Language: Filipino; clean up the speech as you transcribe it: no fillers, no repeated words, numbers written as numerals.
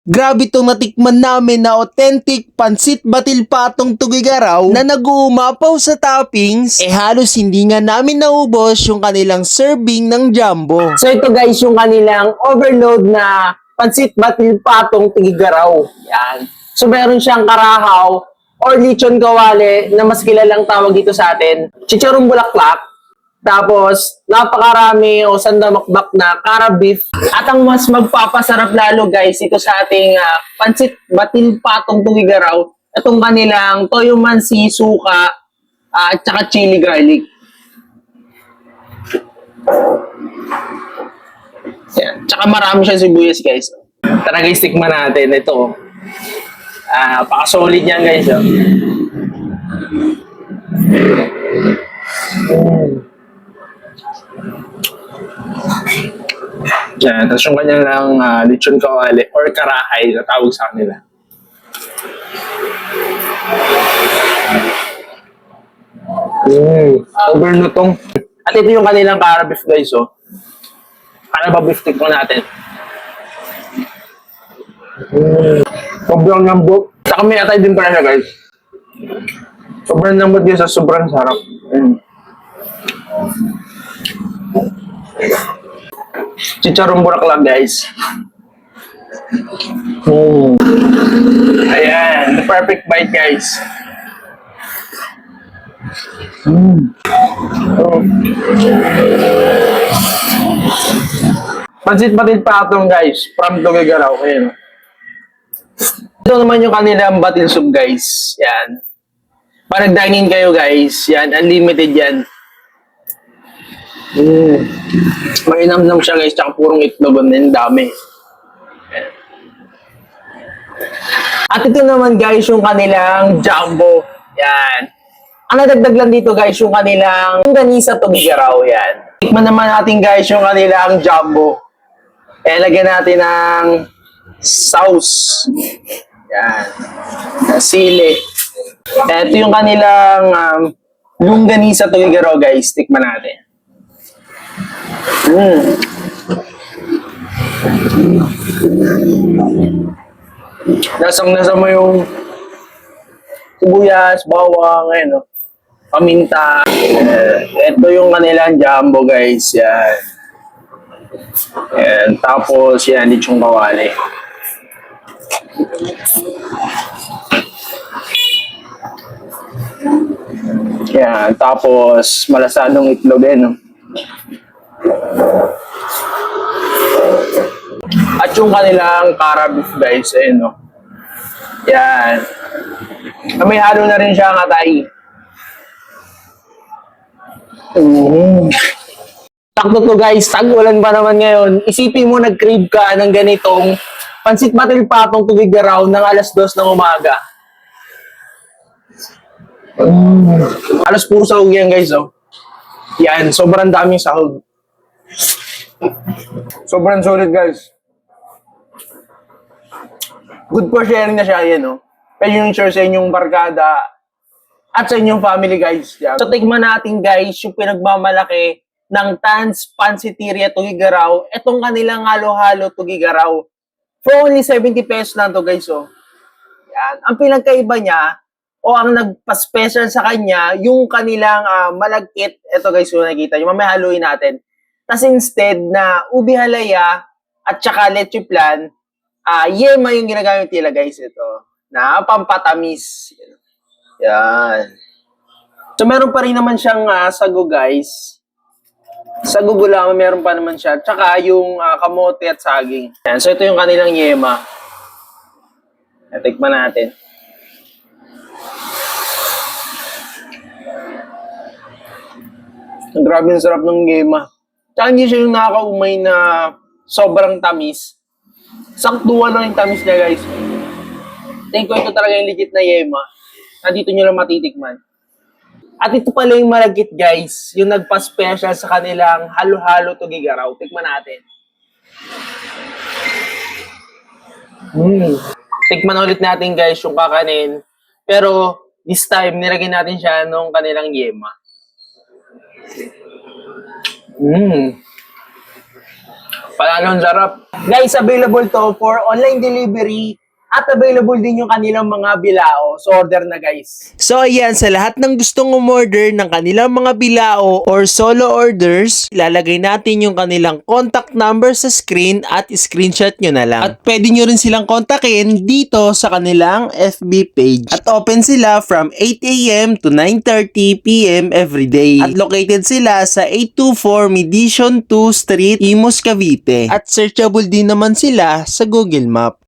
Grabe tong natikman namin na authentic pansit batil patong tugigaraw na nag-uumapaw sa toppings, halos hindi nga namin naubos yung kanilang serving ng jumbo. So ito guys, yung kanilang overload na pansit batil patong tigigaraw. Yan. So meron siyang karahaw or lechon kawale na mas kilalang tawag dito sa atin. Chicharong bulaklak. Tapos, napakarami o sandamakbak na kara beef. At ang mas magpapasarap lalo guys, ito sa ating pansit batil patong tugigaraw. Itong kanilang toyo mansi, suka, at saka chili garlic. Yan. Tsaka marami siya sibuyas guys. Tara guys, tikman natin. Ito. Paka-solid yan guys. Yan. Tapos yung kanyang lang lechon kawali or karahay na tawag sa kanila. Overlutong. At ito yung kanilang kara beef guys. Ano ba beef stick mo natin? Sobrang lambot. Saka may atay din pala siya guys. Sobrang lambot din sa sobrang sarap. Chicharong bulaklak guys. Ayan. The perfect bite guys. Pansit batil patong guys, from Tugigaraw. Ayan. Ito naman yung kanilang batil soup guys. Yan. Pag nag-dine in kayo guys, yan, unlimited yan. Mainam-nam siya guys, tsaka purong itlog, ang dami. Ayan. At ito naman guys, yung kanilang jumbo. Yan. Ang nadagdag lang dito guys, yung kanilang ganisa Tugigaraw. Yan. Tikman naman natin guys, yung kanilang jumbo. Lagyan natin ng sauce. Yan. Sili. Ito yung kanilang longganisa Tugigaraw guys. Tikman natin. Lasang-lasa mo yung sibuyas, bawang, paminta. Ito yung kanilang jumbo guys. Yan. And tapos yan, lechong kawali. Yan, tapos malasanong itlog din. At yung kanilang kara beef guys, Yan. May halo na rin siya ang atay. Sakto to guys, tag-ulan pa naman ngayon. Isipin mo nag-crave ka ng ganitong pansit batil patong Tugigaraw ng alas 2 ng umaga. Alas puro sahog yan guys. Yan, sobrang daming sahog. Sobrang solid guys. Good for sharing na siya yan. Pwede yung share sa inyong barkada at sa inyong family guys. Yan. So tikman natin guys yung pinagmamalaki ng Tan's Pansiteria Tugigaraw. Itong kanilang halo-halo Tugigaraw. For only 70 pesos lang to guys. Yan. Ang pinagkaiba niya o ang nagpa-special sa kanya yung kanilang malagkit. Ito guys yung nakikita. Yung mamahaluin natin. Tapos instead na ubi halaya at saka leche flan, yema yung ginagamit nila guys ito. Na pampatamis. Yan. So meron pa rin naman siyang sago guys. Sago gulaman, meron pa naman siya. Tsaka yung kamote at saging. Yan. So ito yung kanilang yema. Tikman natin. Grabe yung sarap ng yema. Tsaka hindi siya yung nakakaumay na sobrang tamis. Saktuhan lang yung tamis niya guys. Tingin ko ito talaga yung legit na yema. Nandito nyo lang matitikman. At ito pala yung malagkit guys, yung nagpa-special sa kanilang halo-halo Tugigaraw. Tikman natin. Tikman ulit natin guys yung kakanin. Pero this time, nilagyan natin siya nung kanilang yema. Panalong sarap. Guys, available to for online delivery at available din yung kanilang mga bilao. So, order na guys. So ayan, sa lahat ng gustong umorder ng kanilang mga bilao or solo orders, ilalagay natin yung kanilang contact number sa screen at screenshot nyo na lang. At pwede nyo rin silang kontakin dito sa kanilang FB page. At open sila from 8 a.m. to 9:30 p.m. every day. At located sila sa 824 Medition 2 Street, Imus, Cavite. At searchable din naman sila sa Google Map.